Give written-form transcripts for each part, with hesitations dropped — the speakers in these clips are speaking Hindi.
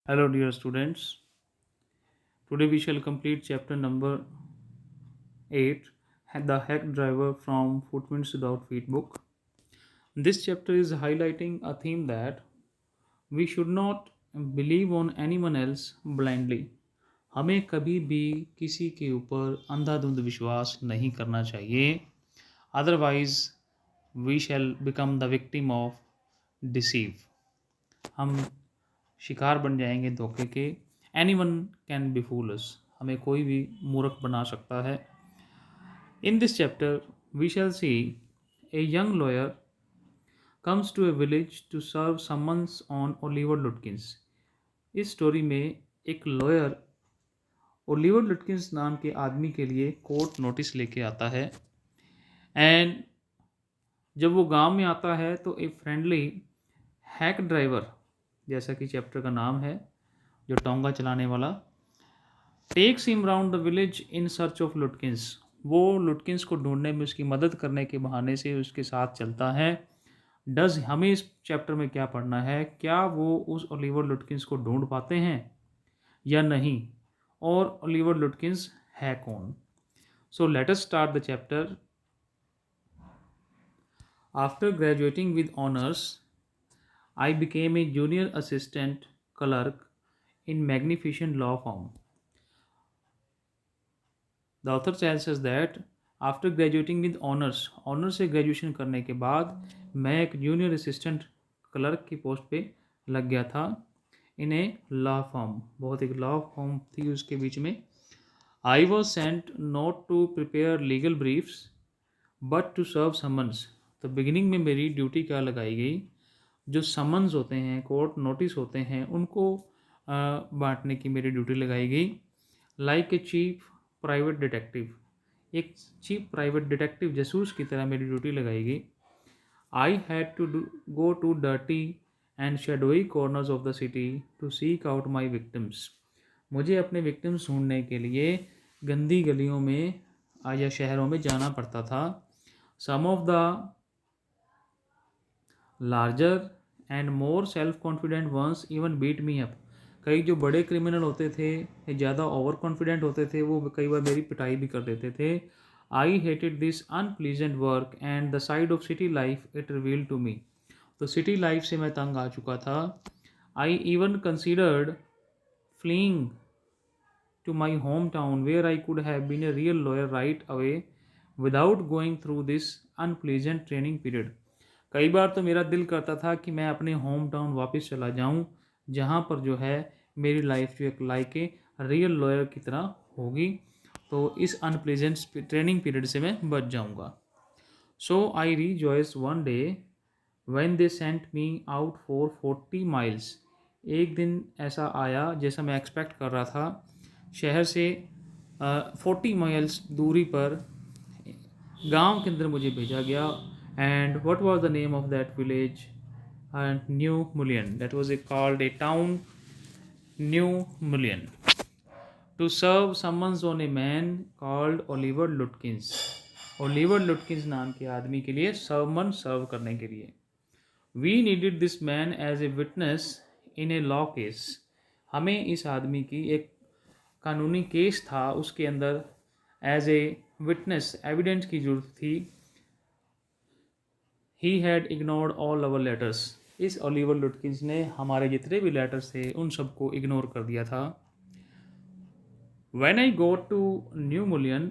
Hello, dear students. Today we shall complete chapter number 8, The Hack Driver from Footprints Without Feet book. This chapter is highlighting a theme that we should not believe on anyone else blindly. हमें कभी भी किसी के ऊपर अंधाधुंध विश्वास नहीं करना चाहिए. Otherwise, we shall become the victim of deceive. हम शिकार बन जाएंगे धोखे के. Anyone can be fool us. हमें कोई भी मूर्ख बना सकता है. In this chapter we shall see a young lawyer comes to a village to serve summons on Oliver Lutkins. इस स्टोरी में एक लॉयर ओलिवर लुटकिंस नाम के आदमी के लिए कोर्ट नोटिस लेके आता है. एंड जब वो गांव में आता है तो ए फ्रेंडली हैक ड्राइवर, जैसा कि चैप्टर का नाम है, जो टोंगा चलाने वाला, takes him round the village in search of Lutkins. वो लुटकिंस को ढूंढने में उसकी मदद करने के बहाने से उसके साथ चलता है. डज हमें इस चैप्टर में क्या पढ़ना है? क्या वो उस ओलिवर लुटकिंस को ढूंढ पाते हैं या नहीं, और ओलिवर लुटकिंस है कौन? So let us start the chapter. After graduating with honours I became a junior assistant clerk in magnificent law firm. The author tells us that after graduating with honors से ग्रेजुएशन करने के बाद मैं एक जूनियर असिस्टेंट क्लर्क की पोस्ट पे लग गया था इन ए लॉ फर्म. बहुत एक लॉ फर्म थी उसके बीच में. I was sent not to prepare legal briefs but to serve summons. तो बिगिनिंग में मेरी ड्यूटी क्या लगाई गई? जो समन्स होते हैं, कोर्ट नोटिस होते हैं, उनको बांटने की मेरी ड्यूटी लगाई गई. Like a chief private detective, एक चीफ प्राइवेट डिटेक्टिव जासूस की तरह मेरी ड्यूटी लगाई गई. I had to go to dirty and shadowy corners of the city to seek out my victims. मुझे अपने विक्टिम्स ढूंढने के लिए गंदी गलियों में या शहरों में जाना पड़ता था. Some of the larger and more self confident ones even beat me up. कई जो बड़े क्रिमिनल होते थे, ज़्यादा ओवर कॉन्फिडेंट होते थे, वो कई बार मेरी पिटाई भी कर देते थे. I hated this unpleasant work and the side of city life it reveal to me. तो सिटी लाइफ से मैं तंग आ चुका था. I even considered fleeing to my hometown where I could have been a real lawyer right away without going through this unpleasant training period. कई बार तो मेरा दिल करता था कि मैं अपने होम टाउन वापस चला जाऊं, जहां पर जो है मेरी लाइफ जो एक लाइक ए रियल लॉयर की तरह होगी. तो इस अनप्लेजेंट ट्रेनिंग पीरियड से मैं बच जाऊंगा. So I rejoice one day when they sent me out for 40 miles. एक दिन ऐसा आया जैसा मैं एक्सपेक्ट कर रहा था. शहर से 40 माइल्स दूरी पर गांव के अंदर मुझे भेजा गया. And what was the name of that village? New Mullion. That was a called a town New Mullion to serve summons on a man called Oliver Lutkins. Oliver Lutkins नाम के आदमी के लिए समन सर्व करने के लिए. We needed this man as a witness in a law case. हमें इस आदमी की एक कानूनी केस था, उसके अंदर एज ए विटनेस एविडेंस की जरूरत थी. He had ignored all our letters. इस ओलिवर लुटकिंस ने हमारे जितने भी लेटर्स थे उन सबको इग्नोर कर दिया था. When I got to New Mullion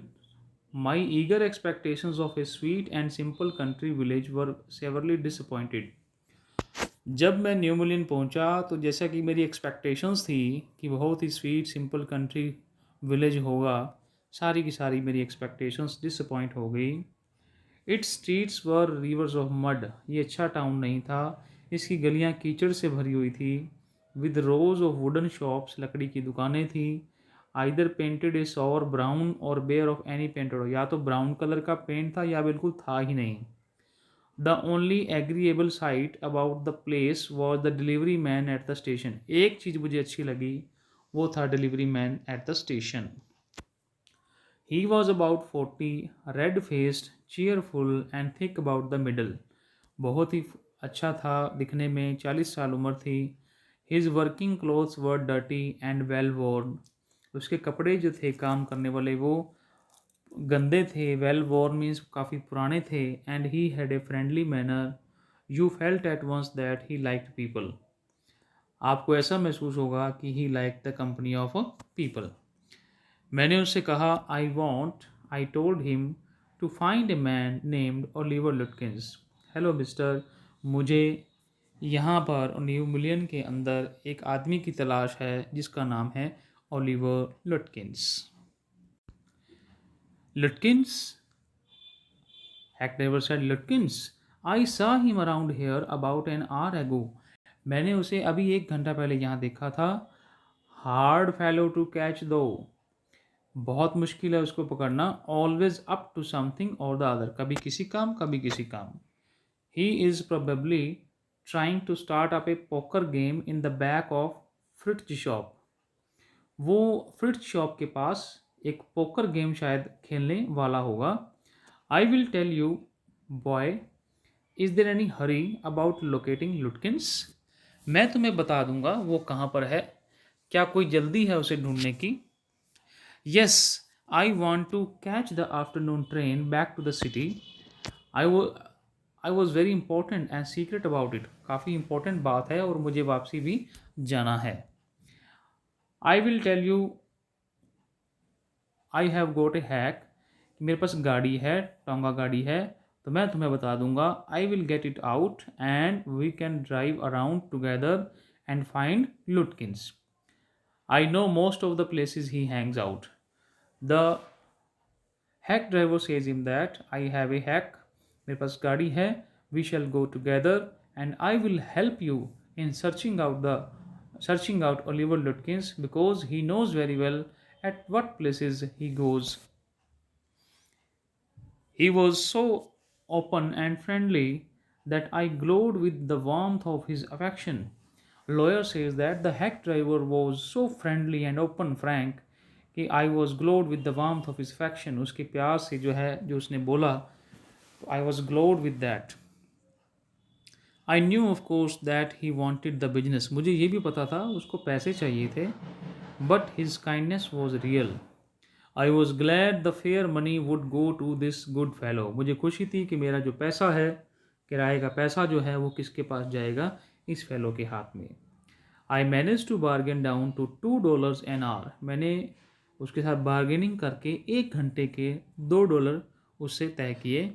my eager expectations of a sweet and simple country village were severely disappointed. जब मैं न्यू मुलियन पहुंचा तो जैसा कि मेरी एक्सपेक्टेशंस थी कि बहुत ही स्वीट सिंपल कंट्री विलेज होगा, सारी की सारी मेरी एक्सपेक्टेशंस डिसअपॉइंट हो गई. It's streets were reverse of mud. ये अच्छा टाउन नहीं था. इसकी गलियां कीचड़ से भरी हुई थी. With rose of wooden shops, लकड़ी की दुकानें थी. आइदर पेंटेड ए सॉर ब्राउन और बेयर ऑफ एनी पेंटेड. या तो ब्राउन कलर का पेंट था या बिल्कुल था ही नहीं. The only agreeable site about the place was the delivery man at the station. एक चीज़ मुझे अच्छी लगी, वो था delivery man at the station. He was about 40, red faced, cheerful and thick about the middle. बहुत ही अच्छा था दिखने में, 40 साल उम्र थी. His working clothes were dirty and well worn. उसके कपड़े जो थे काम करने वाले वो गंदे थे. Well worn means काफ़ी पुराने थे. And he had a friendly manner. You felt at once that he liked people. आपको ऐसा महसूस होगा कि he liked the company of people. मैंने उससे कहा I told him to find a man named Oliver Lutkins. Hello mister, मुझे यहाँ पर न्यू मिलियन के अंदर एक आदमी की तलाश है जिसका नाम है Oliver लुटकिंस. लुटकिंस? Hack never said Lutkins. I saw him around here about an hour ago. मैंने उसे अभी 1 घंटा पहले यहाँ देखा था. Hard fellow to catch though. बहुत मुश्किल है उसको पकड़ना. Always up to something or the other. कभी किसी काम कभी किसी काम. He is probably trying to start up a poker game in the back of Fritz shop. वो फ्रिट्ज शॉप के पास एक पोकर गेम शायद खेलने वाला होगा. I will tell you, boy. Is there any hurry about locating Lutkins? मैं तुम्हें बता दूंगा वो कहाँ पर है. क्या कोई जल्दी है उसे ढूंढने की? Yes, I want to catch the afternoon train back to the city. I was very important and secret about it. काफ़ी important बात है और मुझे वापसी भी जाना है. I will tell you, I have got a hack. मेरे पास गाड़ी है, टोंगा गाड़ी है, तो मैं तुम्हें बता दूंगा. I will get it out and we can drive around together and find Lutkins. I know most of the places he hangs out. The hack driver says him that I have a hack. मेरे पास गाड़ी है. We shall go together and I will help you in searching out Oliver Lutkins because he knows very well at what places he goes. He was so open and friendly that I glowed with the warmth of his affection. Lawyer says that the hack driver was so friendly and open frank कि I was glowed with the warmth of his affection. उसके प्यार से जो है जो उसने बोला, I was glowed with that. I knew of course that he wanted the business. मुझे ये भी पता था उसको पैसे चाहिए थे. But his kindness was real. I was glad the fair money would go to this good fellow. मुझे खुशी थी कि मेरा जो पैसा है, किराए का पैसा जो है वो किसके पास जाएगा? इस फेलो के हाथ में. I managed to bargain down to $2 an hour. मैंने उसके साथ बार्गेनिंग करके 1 घंटे के $2 उससे तय किए.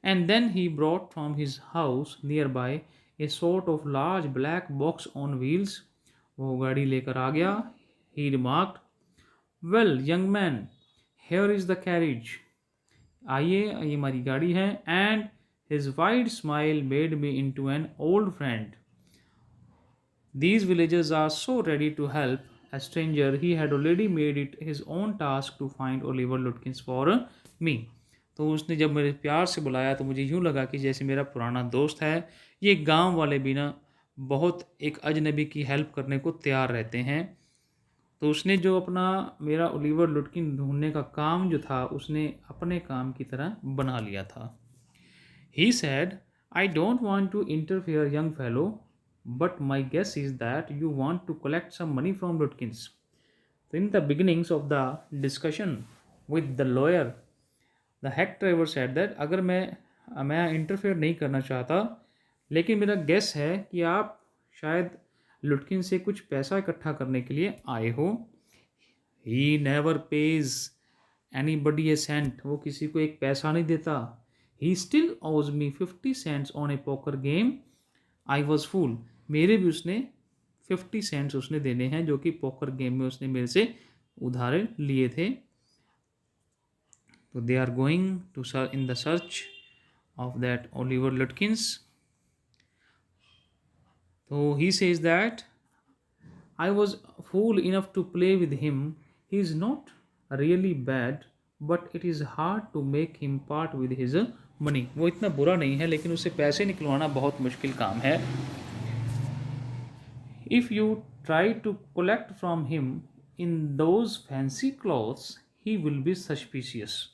And then he brought from his house nearby a sort of large black box on wheels. वो गाड़ी लेकर आ गया. He remarked, well, young man, here is the carriage. आइए, ये हमारी गाड़ी है. And his wide smile made me into an old friend. These villagers are so ready to help a stranger. He had already made it his own task to find Oliver Lutkins for me. तो उसने जब मेरे प्यार से बुलाया तो मुझे यूँ लगा कि जैसे मेरा पुराना दोस्त है. ये गांव वाले भी ना बहुत एक अजनबी की हेल्प करने को तैयार रहते हैं. तो उसने जो अपना मेरा ओलिवर लुटकिन ढूंढने का काम जो था उसने अपने काम की तरह बना लिया था. He said, I don't want to interfere, young fellow, but my guess is that you want to collect some money from Lutkins. So in the beginnings of the discussion with the lawyer, the hack driver said that अगर मैं इंटरफेयर नहीं करना चाहता, लेकिन मेरा गेस है कि आप शायद लुटकिन से कुछ पैसा इकट्ठा करने के लिए आए हो. He never pays anybody a cent. वो किसी को एक पैसा नहीं देता. He still owes me 50 cents on a poker game. I was fool. मेरे भी उसने 50 cents उसने देने हैं जो कि पोकर गेम में उसने मेरे से उधार लिए थे. तो they are going to in the search of that Oliver Lutkins. So he says that I was fool enough to play with him. He is not really bad, but it is hard to make him part with his money. वो इतना बुरा नहीं है लेकिन उससे पैसे निकलवाना बहुत मुश्किल काम है. If you try to collect from him in those fancy clothes, he will be suspicious.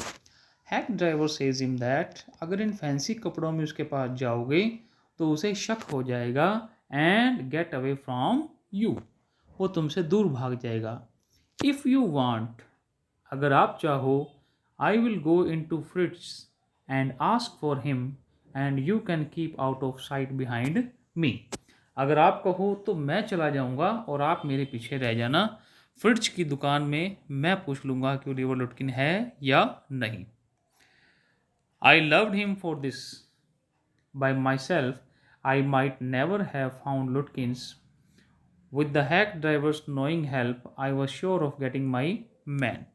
Hack driver says him that अगर इन फैंसी कपड़ों में उसके पास जाओगे तो उसे शक हो जाएगा and get away from you, वो तुमसे दूर भाग जाएगा। If you want, अगर आप चाहो, I will go into Fritz and ask for him and you can keep out of sight behind me. अगर आप कहो तो मैं चला जाऊंगा और आप मेरे पीछे रह जाना। फ्रिट्ज की दुकान में मैं पूछ लूंगा कि ओलिवर लुटकिन है या नहीं। I loved him for this. By myself, I might never have found Lutkins. With the hack driver's knowing help, I was sure of getting my man.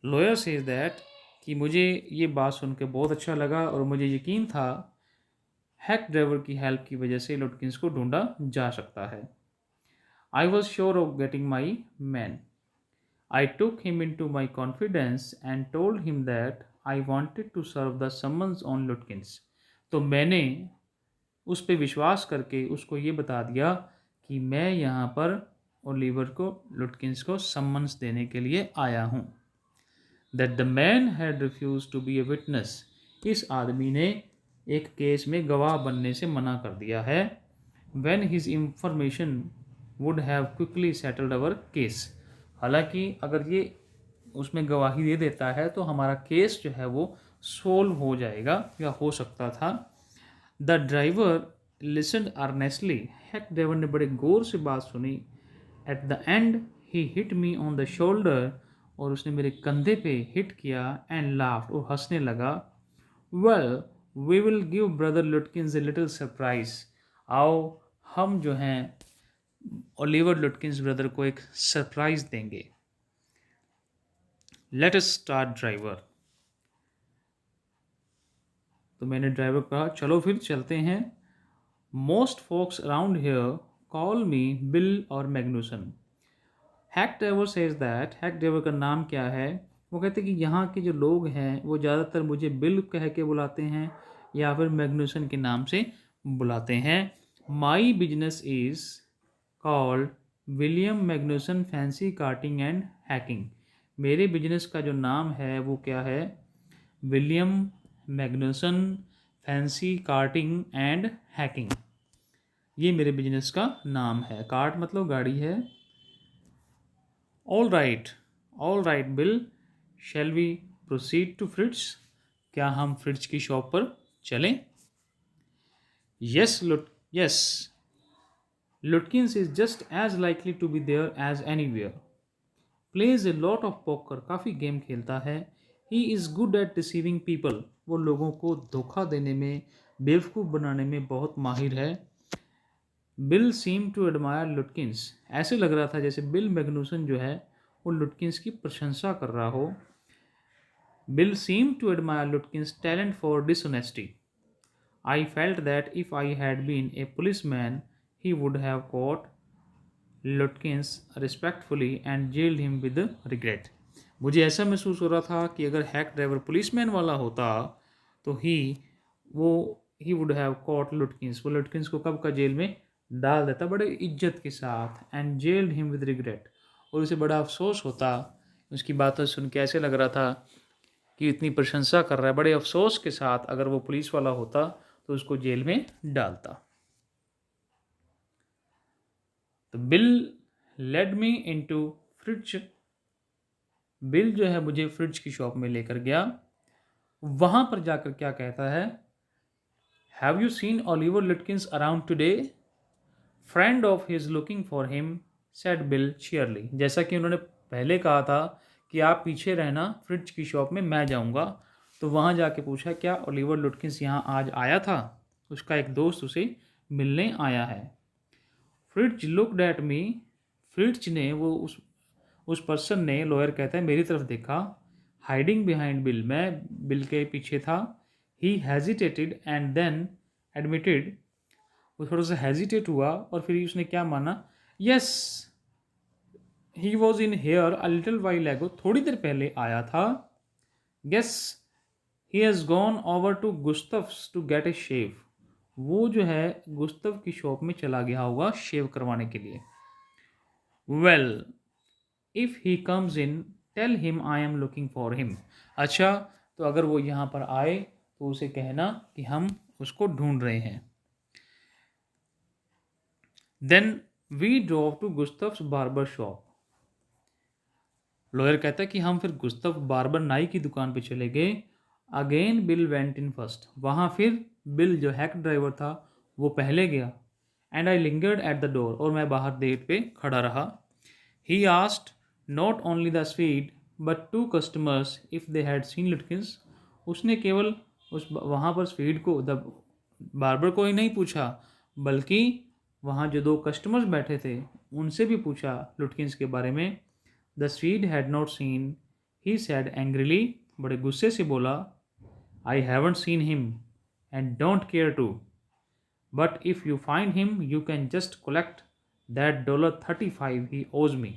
Lawyer says that कि मुझे ये बात सुन के बहुत अच्छा लगा और मुझे यकीन था हैक ड्राइवर की हेल्प की वजह से लुटकिंस को ढूंढा जा सकता है। I was sure of getting my man. I took him into my confidence and told him that I wanted to serve the summons on Lutkins. तो मैंने उस पर विश्वास करके उसको ये बता दिया कि मैं यहाँ पर ओलिवर को लुटकिंस को सम्मन्स देने के लिए आया हूँ। That the man had refused to be a witness. इस आदमी ने एक केस में गवाह बनने से मना कर दिया है। When his information would have quickly settled our case. हालांकि अगर ये उसमें गवाही दे देता है तो हमारा केस जो है वो सोल्व हो जाएगा या हो सकता था। The driver listened earnestly. Hack driver ने बड़े गौर से बात सुनी। At the and he hit me on the shoulder, और उसने मेरे कंधे पे हिट किया। एंड लाफ्ड, और हंसने लगा। Well, we will give brother Lutkins a little surprise. आओ हम जो हैं ओलिवर लुटकिंस ब्रदर को एक सरप्राइज देंगे। Let us start driver. तो मैंने ड्राइवर कहा चलो फिर चलते हैं। Most folks around here call me Bill or Magnuson. Hack driver says that, hack driver का नाम क्या है? वो कहते हैं कि यहाँ के जो लोग हैं वो ज़्यादातर मुझे बिल कह के बुलाते हैं या फिर मैग्नूसन के नाम से बुलाते हैं। My business is called William Magnuson fancy carting and hacking. मेरे बिजनेस का जो नाम है वो क्या है? William Magnuson fancy carting and hacking. ये मेरे बिजनेस का नाम है। कार्ट मतलब गाड़ी है। All right Bill, shall we proceed to Fritz's? क्या हम फ्रिट्स की शॉप पर चलें? Yes Lutkins is just as likely to be there as anywhere. Plays a lot of poker, काफ़ी गेम खेलता है। He is good at deceiving people, वो लोगों को धोखा देने में, बेवकूफ़ बनाने में बहुत माहिर है। Bill seem to admire Lutkins, ऐसे लग रहा था जैसे बिल मैग्नूसन जो है वो लुटकिंस की प्रशंसा कर रहा हो। Bill seem to admire Lutkins talent for dishonesty. I felt that if I had been a policeman he would have caught Lutkins respectfully and jailed him with regret. मुझे ऐसा महसूस हो रहा था कि अगर हैक ड्राइवर पुलिसमैन वाला होता तो ही वुड हैव कॉट लुटकिंस, वो लुटकिंस को कब का जेल में डाल देता बड़े इज्जत के साथ। And jailed him with regret, और उसे बड़ा अफसोस होता। उसकी बातें सुन के ऐसे लग रहा था कि इतनी प्रशंसा कर रहा है, बड़े अफसोस के साथ अगर वो पुलिस वाला होता तो उसको जेल में डालता। तो bill led me into fridge. Bill जो है मुझे फ्रिज की शॉप में लेकर गया। वहां पर जाकर क्या कहता है? Have you seen Oliver Lutkins around today? Friend of his looking for him, said Bill cheerily. जैसा कि उन्होंने पहले कहा था कि आप पीछे रहना, फ्रिज की शॉप में मैं जाऊंगा, तो वहां जाके पूछा क्या ओलिवर लुटकिंस यहाँ आज आया था? उसका एक दोस्त उसे मिलने आया है। Fridge looked at me, fridge ने, वो उस पर्सन ने, लॉयर कहता है, मेरी तरफ देखा। हाइडिंग बिहाइंड बिल, मैं बिल के पीछे था। He hesitated and then admitted, वो थोड़ा सा हेजिटेट हुआ और फिर उसने क्या माना? Yes he was in here a little while ago, थोड़ी देर पहले आया था। Guess he has gone over to Gustav's to get a shave, वो जो है गुस्तव की शॉप में चला गया होगा शेव करवाने के लिए। Well if he comes in tell him I am looking for him. अच्छा, तो अगर वो यहाँ पर आए तो उसे कहना कि हम उसको ढूंढ रहे हैं। Then we drove to Gustav's barber shop. Lawyer कहता है कि हम फिर गुस्तव बार्बर नाई की दुकान पे चले गए। Again bill went in first. वहाँ फिर बिल जो हैक ड्राइवर था वो पहले गया। And I lingered at the door, और मैं बाहर गेट पे खड़ा रहा। He asked not only the Swede but two customers if they had seen Lutkins. उसने केवल उस वहाँ पर स्वीड को, द बार्बर को ही नहीं पूछा, बल्कि वहाँ जो दो कस्टमर्स बैठे थे उनसे भी पूछा लुटकिंस के बारे में। The Swede had not seen, he said angrily, बड़े गुस्से से बोला, I haven't seen him and don't care to, but if you find him you can just collect that $35 he owes me.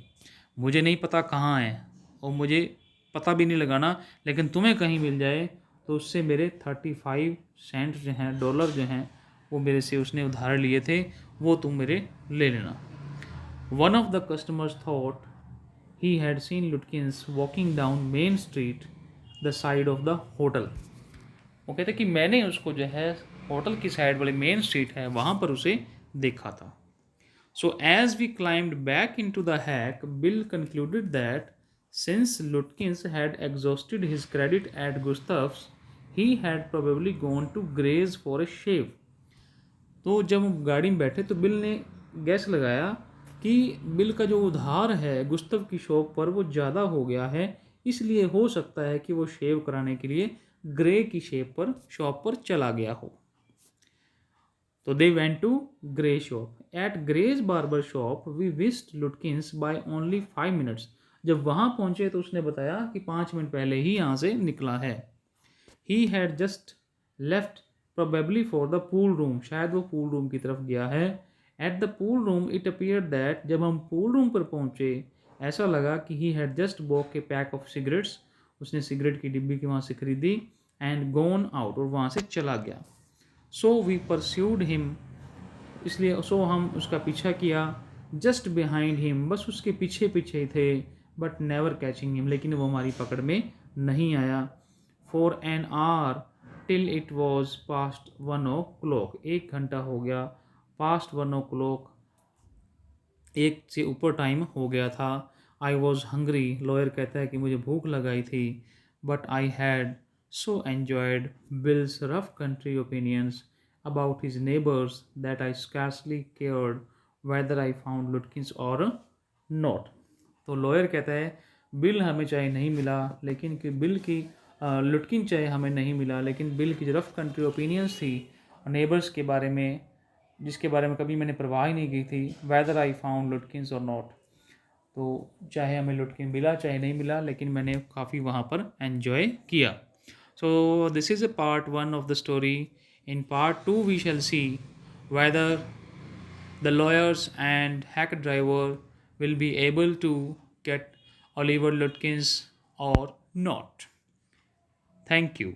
मुझे नहीं पता कहाँ है और मुझे पता भी नहीं लगाना, लेकिन तुम्हें कहीं मिल जाए तो उससे मेरे 35 सेंट जो हैं, डॉलर जो हैं, वो मेरे से उसने उधार लिए थे, वो तुम मेरे ले लेना। One of the customers thought he had seen Lutkins walking down Main Street, the side of the hotel. वो कहते कि मैंने उसको जो है होटल की साइड वाली मेन स्ट्रीट है वहाँ पर उसे देखा था। So as we climbed back into the hack, Bill concluded that since Lutkins had exhausted his credit at Gustav's, he had probably gone to Gray's for a shave. तो जब हम गाड़ी में बैठे तो बिल ने गैस लगाया कि बिल का जो उधार है गुस्तव की शॉप पर वो ज़्यादा हो गया है, इसलिए हो सकता है कि वो शेव कराने के लिए ग्रे की शॉप पर चला गया हो। तो they went to Gray shop. At Gray's barber shop we missed Lutkins by only 5 minutes. जब वहाँ पहुँचे तो उसने बताया कि 5 मिनट पहले ही यहाँ से निकला है। He had just left probably for the pool room, शायद वो पूल रूम की तरफ गया है। At the pool room it appear that, जब हम पूल रूम पर पहुँचे ऐसा लगा कि he had just bought a pack of cigarettes, उसने सिगरेट की डिब्बी की वहाँ से खरीदी, एंड गॉन आउट, और वहाँ से चला गया। सो वी परस्यूड हिम, इसलिए हम उसका पीछा किया। जस्ट बिहाइंड हिम, बस उसके पीछे पीछे थे, बट नेवर कैचिंग हिम, लेकिन वो हमारी पकड़ में नहीं आया। For an hour till it was past 1 o'clock, 1 घंटा हो गया, पास्ट 1 o'clock, 1 से ऊपर टाइम हो गया था। आई वॉज हंग्री, लॉयर कहता है कि मुझे भूख लगाई थी, but I had so enjoyed Bill's rough country opinions about his neighbours that I scarcely cared whether I found Lutkins or not. तो लॉयर कहता है बिल हमें चाहे नहीं मिला, लेकिन कि बिल की लुटकिन चाहे हमें नहीं मिला, लेकिन बिल की जो रफ कंट्री ओपिनियंस थी नेबर्स के बारे में, जिसके बारे में कभी मैंने परवाह ही नहीं की थी, weather I found Lutkins or not, तो चाहे हमें लुटकिन मिला चाहे नहीं मिला, लेकिन मैंने काफ़ी वहाँ पर एन्जॉय किया। So this is a part 1 of the story. In part 2 we shall see whether the lawyers and hack driver will be able to get Oliver Lutkins or not. Thank you.